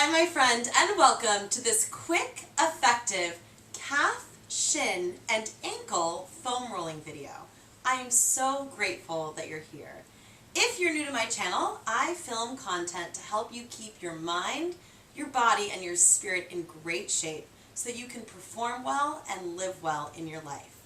Hi, my friend, and welcome to this quick, effective calf, shin, and ankle foam rolling video. I am so grateful that you're here. If you're new to my channel, I film content to help you keep your mind, your body, and your spirit in great shape so that you can perform well and live well in your life.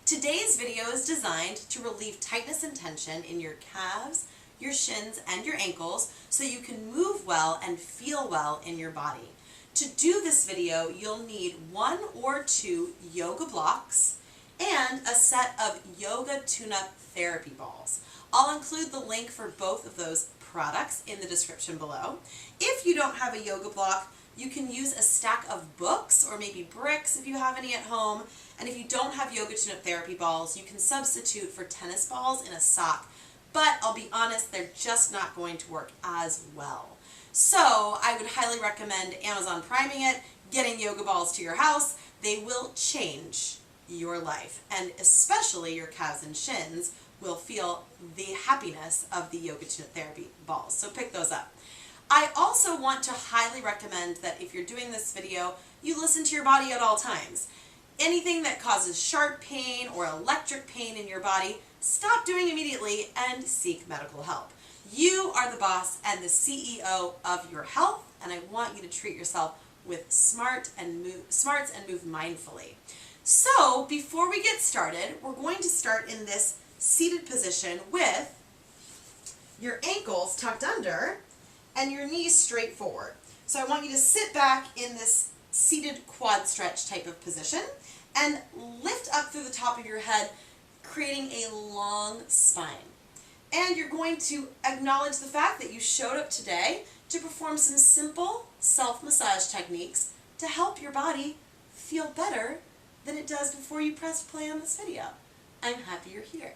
Today's video is designed to relieve tightness and tension in your calves, your shins, and your ankles so you can move well and feel well in your body. To do this video, you'll need 1 or 2 yoga blocks and a set of yoga tune-up therapy balls. I'll include the link for both of those products in the description below. If you don't have a yoga block, you can use a stack of books or maybe bricks if you have any at home. And if you don't have yoga tune-up therapy balls, you can substitute for tennis balls in a sock. But I'll be honest, they're just not going to work as well. So I would highly recommend Amazon priming it, getting yoga balls to your house. They will change your life, and especially your calves and shins will feel the happiness of the yoga tune-up therapy balls. So pick those up. I also want to highly recommend that if you're doing this video, you listen to your body at all times. Anything that causes sharp pain or electric pain in your body, stop doing immediately and seek medical help. You are the boss and the CEO of your health, and I want you to treat yourself with smarts and move mindfully. So before we get started, we're going to start in this seated position with your ankles tucked under and your knees straight forward. So I want you to sit back in this seated quad stretch type of position and lift up through the top of your head, creating a long spine. And you're going to acknowledge the fact that you showed up today to perform some simple self-massage techniques to help your body feel better than it does before you press play on this video. I'm happy you're here.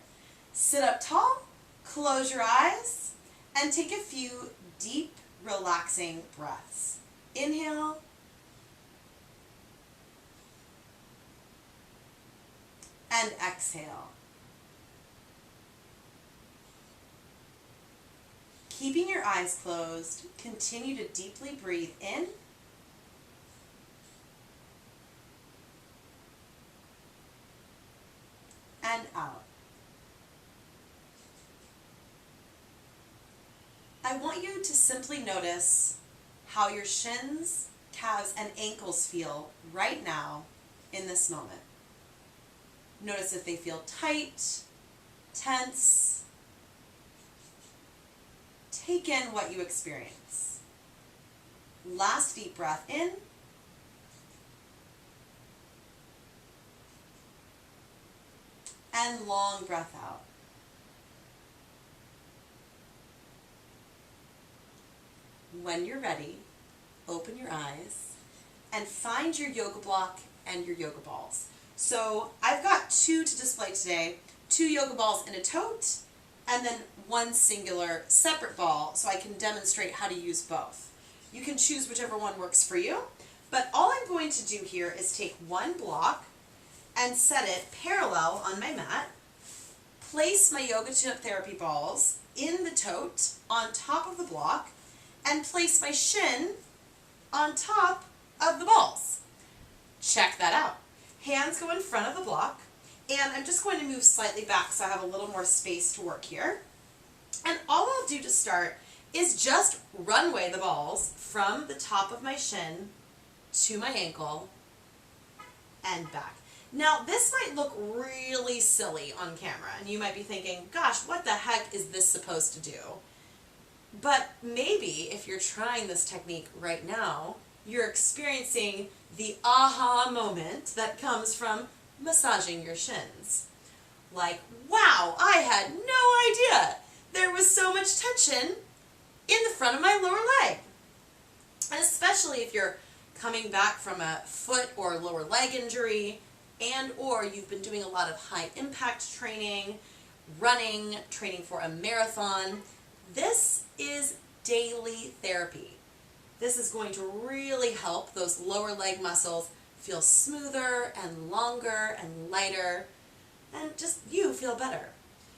Sit up tall, close your eyes, and take a few deep, relaxing breaths. Inhale. And exhale. Keeping your eyes closed, continue to deeply breathe in and out. I want you to simply notice how your shins, calves, and ankles feel right now in this moment. Notice if they feel tight, tense. Take in what you experience. Last deep breath in. And long breath out. When you're ready, open your eyes and find your yoga block and your yoga balls. So I've got 2 to display today, 2 yoga balls in a tote, and then 1 singular separate ball so I can demonstrate how to use both. You can choose whichever one works for you, but all I'm going to do here is take 1 block and set it parallel on my mat, place my yoga tune-up therapy balls in the tote on top of the block, and place my shin on top of the balls. Check that out. Hands go in front of the block, and I'm just going to move slightly back so I have a little more space to work here. And all I'll do to start is just runway the balls from the top of my shin to my ankle and back. Now, this might look really silly on camera, and you might be thinking, gosh, what the heck is this supposed to do? But maybe if you're trying this technique right now, you're experiencing the aha moment that comes from massaging your shins. Like, wow, I had no idea there was so much tension in the front of my lower leg. And especially if you're coming back from a foot or lower leg injury, and or you've been doing a lot of high impact training, running, training for a marathon. This is daily therapy. This is going to really help those lower leg muscles feel smoother and longer and lighter, and just you feel better.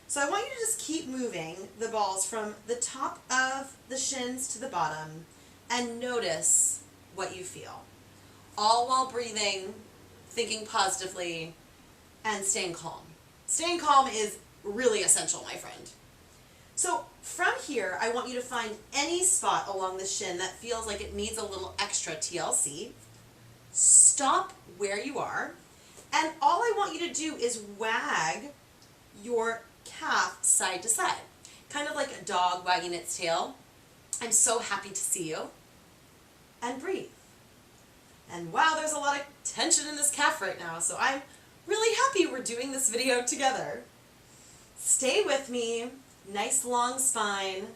So I want you to just keep moving the balls from the top of the shins to the bottom, and notice what you feel. All while breathing, thinking positively, and staying calm. Staying calm is really essential, my friend. So from here, I want you to find any spot along the shin that feels like it needs a little extra TLC. Stop where you are, and all I want you to do is wag your calf side to side, kind of like a dog wagging its tail. I'm so happy to see you. And breathe. And wow, there's a lot of tension in this calf right now, so I'm really happy we're doing this video together. Stay with me, nice long spine,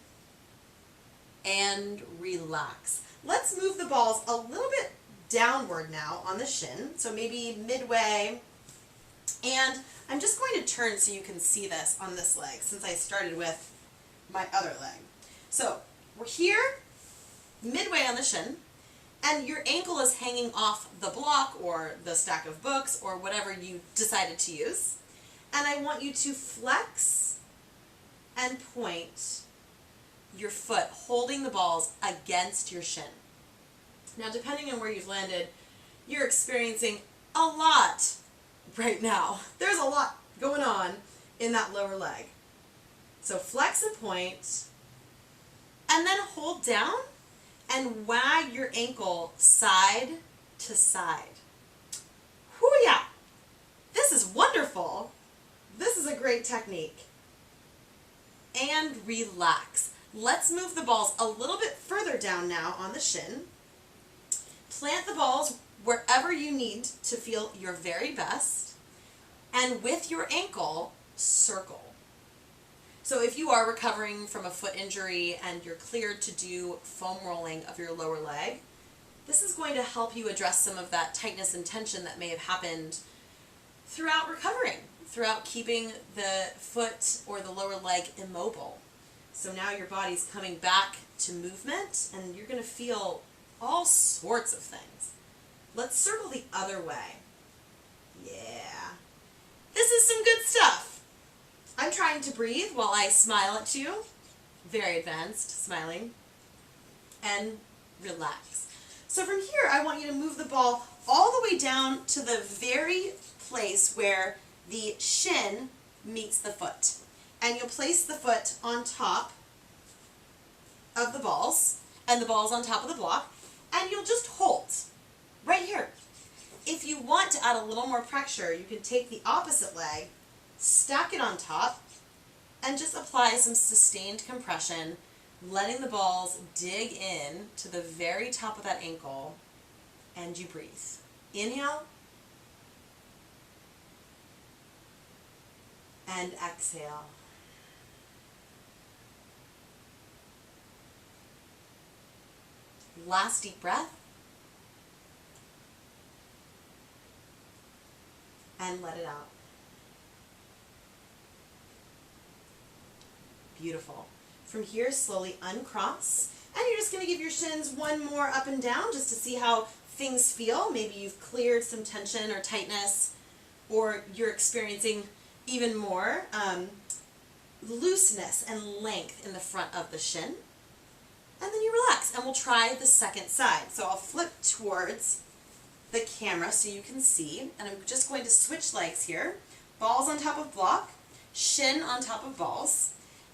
and relax. Let's move the balls a little bit downward now on the shin, so maybe midway. And I'm just going to turn so you can see this on this leg since I started with my other leg. So we're here, midway on the shin, and your ankle is hanging off the block or the stack of books or whatever you decided to use. And I want you to flex and point your foot, holding the balls against your shin. Now, depending on where you've landed, you're experiencing a lot right now. There's a lot going on in that lower leg. So flex and point, and then hold down and wag your ankle side to side. Hoo-yah! This is wonderful. This is a great technique. And relax. Let's move the balls a little bit further down now on the shin. Plant the balls wherever you need to feel your very best. And with your ankle, circle. So if you are recovering from a foot injury and you're cleared to do foam rolling of your lower leg, this is going to help you address some of that tightness and tension that may have happened throughout recovering, throughout keeping the foot or the lower leg immobile. So now your body's coming back to movement and you're going to feel all sorts of things. Let's circle the other way. Yeah. This is some good stuff. I'm trying to breathe while I smile at you. Very advanced, smiling. And relax. So from here, I want you to move the ball all the way down to the very place where the shin meets the foot. And you'll place the foot on top of the balls, and the balls on top of the block, and you'll just hold right here. If you want to add a little more pressure, you can take the opposite leg, stack it on top, and just apply some sustained compression, letting the balls dig in to the very top of that ankle, and you breathe. Inhale, and exhale. Last deep breath. And let it out. Beautiful. From here, slowly uncross. And you're just going to give your shins one more up and down just to see how things feel. Maybe you've cleared some tension or tightness, or you're experiencing even more looseness and length in the front of the shin. And then you relax, and we'll try the second side. So I'll flip towards the camera so you can see, and I'm just going to switch legs here. Balls on top of block, shin on top of balls,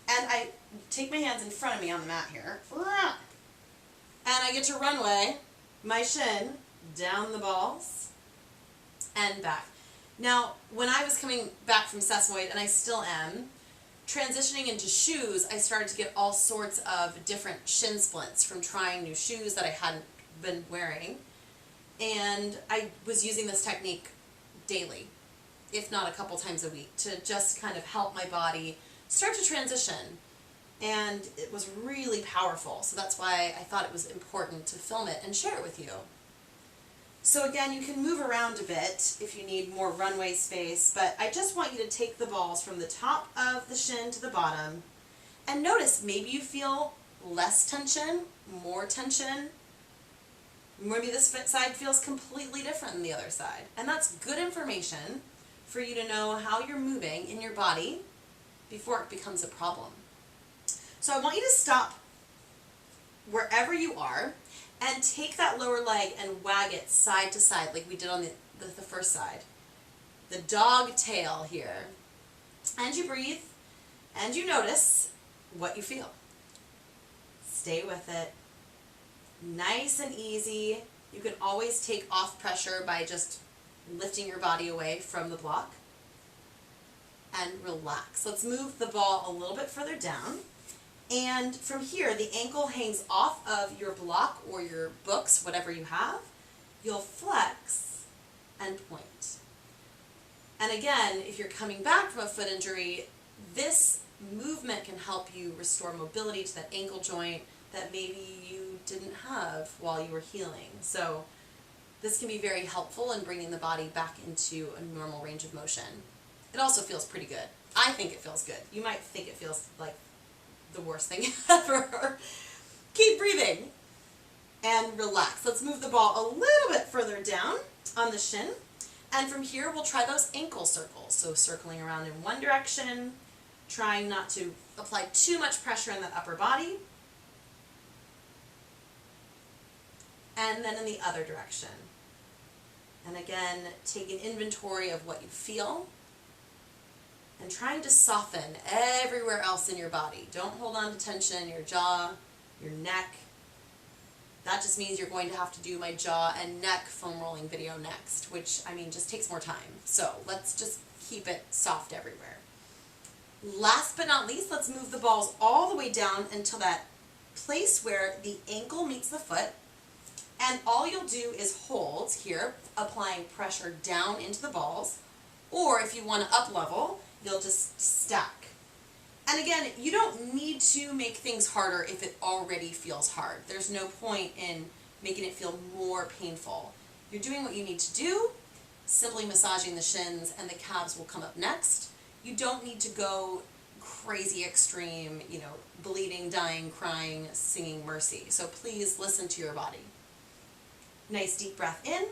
and I take my hands in front of me on the mat here, and I get to runway my shin down the balls and back. Now, when I was coming back from sesamoid, and I still am, transitioning into shoes, I started to get all sorts of different shin splints from trying new shoes that I hadn't been wearing. And I was using this technique daily, if not a couple times a week, to just kind of help my body start to transition. And it was really powerful, so that's why I thought it was important to film it and share it with you. So again, you can move around a bit if you need more runway space, but I just want you to take the balls from the top of the shin to the bottom, and notice maybe you feel less tension, more tension. Maybe this side feels completely different than the other side. And that's good information for you to know how you're moving in your body before it becomes a problem. So I want you to stop wherever you are, And take that lower leg and wag it side to side like we did on the first side. The dog tail here. And you breathe, and you notice what you feel. Stay with it. Nice and easy. You can always take off pressure by just lifting your body away from the block. And relax. Let's move the ball a little bit further down. And from here, the ankle hangs off of your block or your books, whatever you have. You'll flex and point. And again, if you're coming back from a foot injury, this movement can help you restore mobility to that ankle joint that maybe you didn't have while you were healing. So this can be very helpful in bringing the body back into a normal range of motion. It also feels pretty good. I think it feels good. You might think it feels like the worst thing ever. Keep breathing and relax. Let's move the ball a little bit further down on the shin. And from here, we'll try those ankle circles. So circling around in one direction, trying not to apply too much pressure in that upper body. And then in the other direction. And again, take an inventory of what you feel. And trying to soften everywhere else in your body. Don't hold on to tension, your jaw, your neck. That just means you're going to have to do my jaw and neck foam rolling video next, which, I mean, just takes more time. So let's just keep it soft everywhere. Last but not least, let's move the balls all the way down until that place where the ankle meets the foot. And all you'll do is hold here, applying pressure down into the balls. Or if you want to up level, you'll just stack. And again, you don't need to make things harder if it already feels hard. There's no point in making it feel more painful. You're doing what you need to do, simply massaging the shins, and the calves will come up next. You don't need to go crazy extreme, bleeding, dying, crying, singing mercy. So please listen to your body. Nice deep breath in,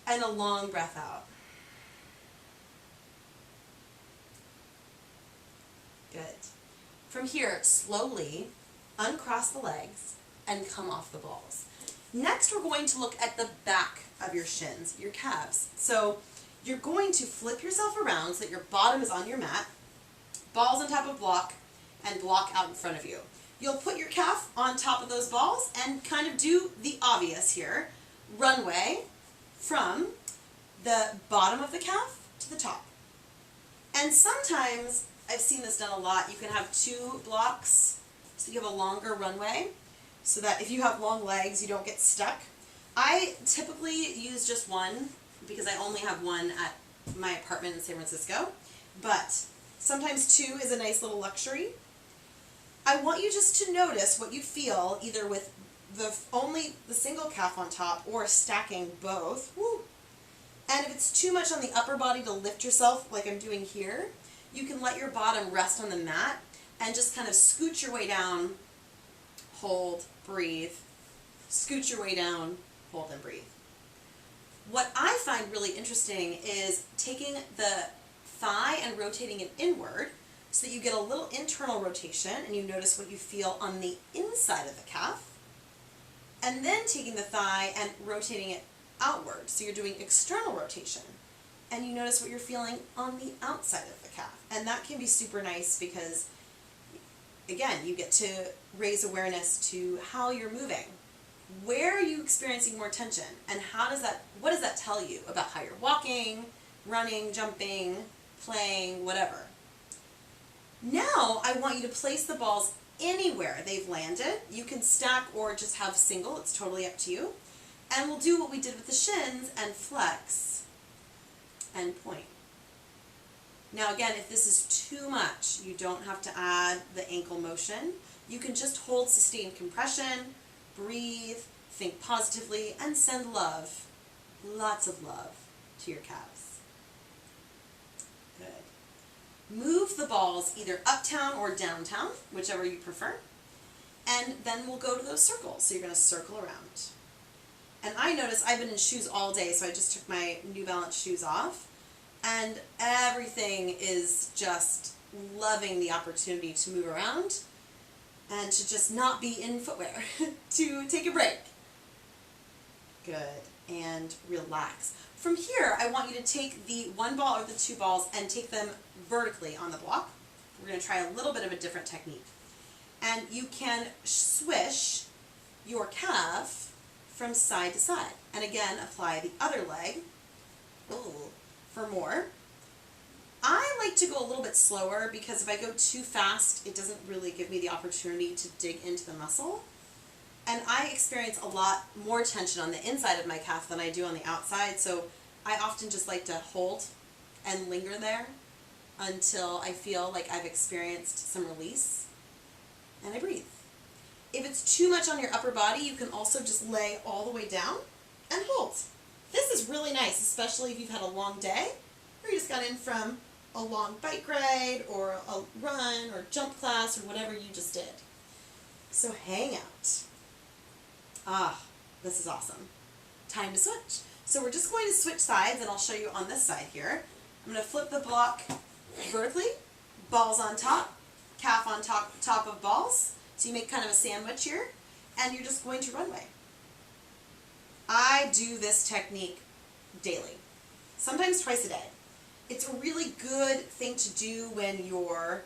and a long breath out. Good. From here, slowly uncross the legs and come off the balls. Next, we're going to look at the back of your shins, your calves. So you're going to flip yourself around so that your bottom is on your mat, balls on top of block, and block out in front of you. You'll put your calf on top of those balls and kind of do the obvious here. Runway from the bottom of the calf to the top. And sometimes, I've seen this done a lot, you can have two blocks so you have a longer runway so that if you have long legs you don't get stuck. I typically use just one because I only have one at my apartment in San Francisco, but sometimes two is a nice little luxury. I want you just to notice what you feel either with only the single calf on top or stacking both. Woo. And if it's too much on the upper body to lift yourself like I'm doing here, you can let your bottom rest on the mat and just kind of scoot your way down, hold, breathe, scoot your way down, hold and breathe. What I find really interesting is taking the thigh and rotating it inward so that you get a little internal rotation and you notice what you feel on the inside of the calf, and then taking the thigh and rotating it outward so you're doing external rotation and you notice what you're feeling on the outside of the calf. And that can be super nice because, again, you get to raise awareness to how you're moving. Where are you experiencing more tension, and what does that tell you about how you're walking, running, jumping, playing, whatever? Now I want you to place the balls anywhere they've landed. You can stack or just have single, it's totally up to you. And we'll do what we did with the shins and flex and point. Now again, if this is too much, you don't have to add the ankle motion. You can just hold sustained compression, breathe, think positively, and send love, lots of love, to your calves. Good. Move the balls either uptown or downtown, whichever you prefer, and then we'll go to those circles. So you're going to circle around. And I notice I've been in shoes all day, so I just took my New Balance shoes off, and everything is just loving the opportunity to move around and to just not be in footwear, to take a break. Good, and relax. From here, I want you to take the one ball or the two balls and take them vertically on the block. We're going to try a little bit of a different technique. And you can swish your calf from side to side. And again, apply the other leg for more. I like to go a little bit slower because if I go too fast, it doesn't really give me the opportunity to dig into the muscle. And I experience a lot more tension on the inside of my calf than I do on the outside, so I often just like to hold and linger there until I feel like I've experienced some release, and I breathe. If it's too much on your upper body, you can also just lay all the way down and hold. This is really nice, especially if you've had a long day, or you just got in from a long bike ride, or a run, or jump class, or whatever you just did. So hang out. This is awesome. Time to switch. So we're just going to switch sides, and I'll show you on this side here. I'm going to flip the block vertically, balls on top, calf on top of balls. So you make kind of a sandwich here, and you're just going to runway. I do this technique daily, sometimes twice a day. It's a really good thing to do when you're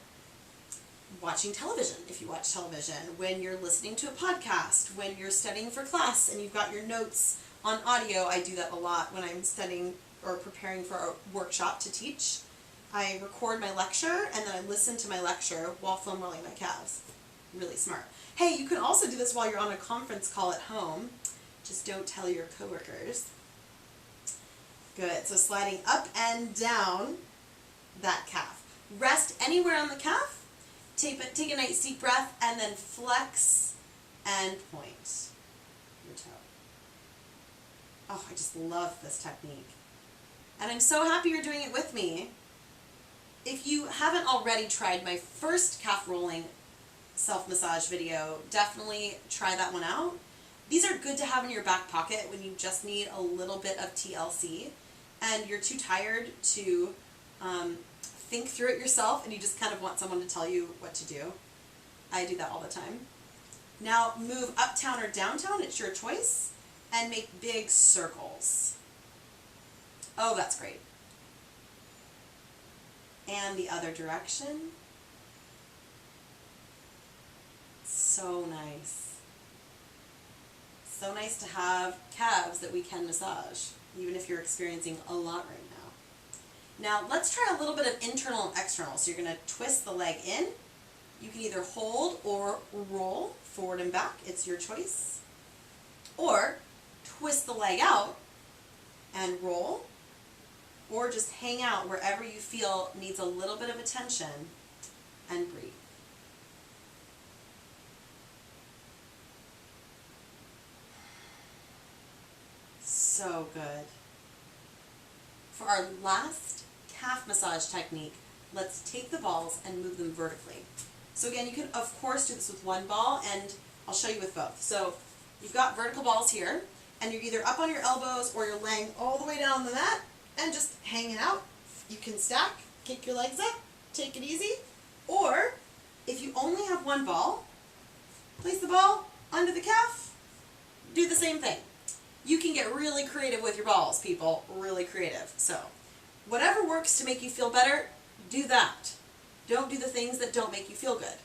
watching television, if you watch television, when you're listening to a podcast, when you're studying for class and you've got your notes on audio. I do that a lot when I'm studying or preparing for a workshop to teach. I record my lecture and then I listen to my lecture while foam rolling my calves. Really smart. Hey, you can also do this while you're on a conference call at home. Just don't tell your coworkers. Good. So sliding up and down that calf. Rest anywhere on the calf. Take a nice deep breath and then flex and point your toe. Oh, I just love this technique. And I'm so happy you're doing it with me. If you haven't already tried my first calf rolling self-massage video, definitely try that one out. These are good to have in your back pocket when you just need a little bit of TLC and you're too tired to think through it yourself and you just kind of want someone to tell you what to do. I do that all the time. Now move uptown or downtown, it's your choice, and make big circles. Oh, that's great. And the other direction. So nice. So nice to have calves that we can massage, even if you're experiencing a lot right now. Now let's try a little bit of internal and external. So you're going to twist the leg in. You can either hold or roll forward and back. It's your choice. Or twist the leg out and roll, or just hang out wherever you feel needs a little bit of attention and breathe. So good. For our last calf massage technique, let's take the balls and move them vertically. So again, you can of course do this with one ball, and I'll show you with both. So you've got vertical balls here, and you're either up on your elbows or you're laying all the way down on the mat and just hanging out. You can stack, kick your legs up, take it easy. Or if you only have one ball, place the ball under the calf, do the same thing. You can get really creative with your balls, people, really creative. So whatever works to make you feel better, do that. Don't do the things that don't make you feel good.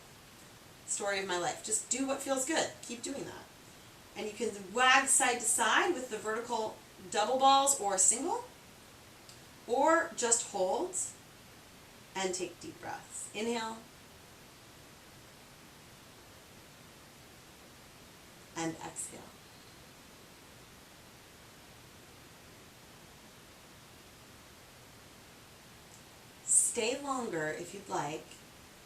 Story of my life. Just do what feels good. Keep doing that. And you can wag side to side with the vertical double balls or single, or just hold and take deep breaths. Inhale and exhale. Stay longer if you'd like,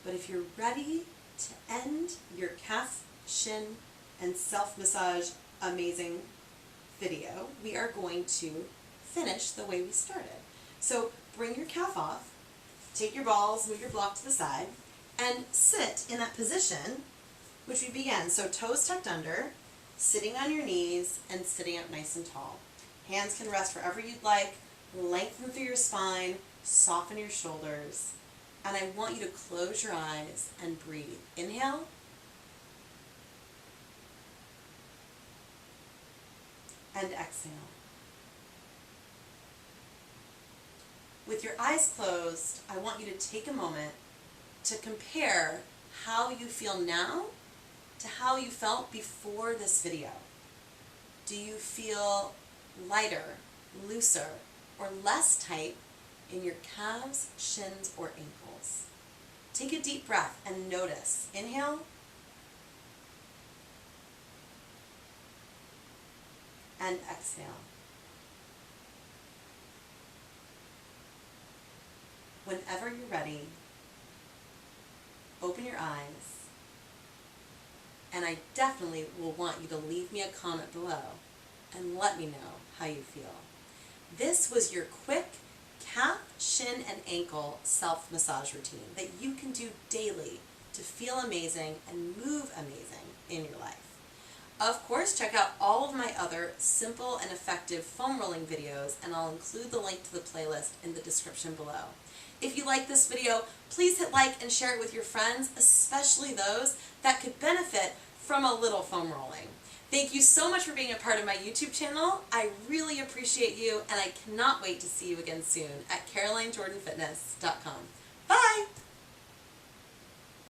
but if you're ready to end your calf, shin, and self-massage amazing video, we are going to finish the way we started. So bring your calf off, take your balls, move your block to the side, and sit in that position which we began. So toes tucked under, sitting on your knees, and sitting up nice and tall. Hands can rest wherever you'd like, lengthen through your spine, soften your shoulders, and I want you to close your eyes and breathe. Inhale and exhale. With your eyes closed, I want you to take a moment to compare how you feel now to how you felt before this video. Do you feel lighter, looser, or less tight in your calves, shins, or ankles? Take a deep breath and notice. Inhale. And exhale. Whenever you're ready, open your eyes, and I definitely will want you to leave me a comment below and let me know how you feel. This was your quick calf, shin, and ankle self-massage routine that you can do daily to feel amazing and move amazing in your life. Of course, check out all of my other simple and effective foam rolling videos, and I'll include the link to the playlist in the description below. If you like this video, please hit like and share it with your friends, especially those that could benefit from a little foam rolling. Thank you so much for being a part of my YouTube channel. I really appreciate you, and I cannot wait to see you again soon at carolinejordanfitness.com. Bye!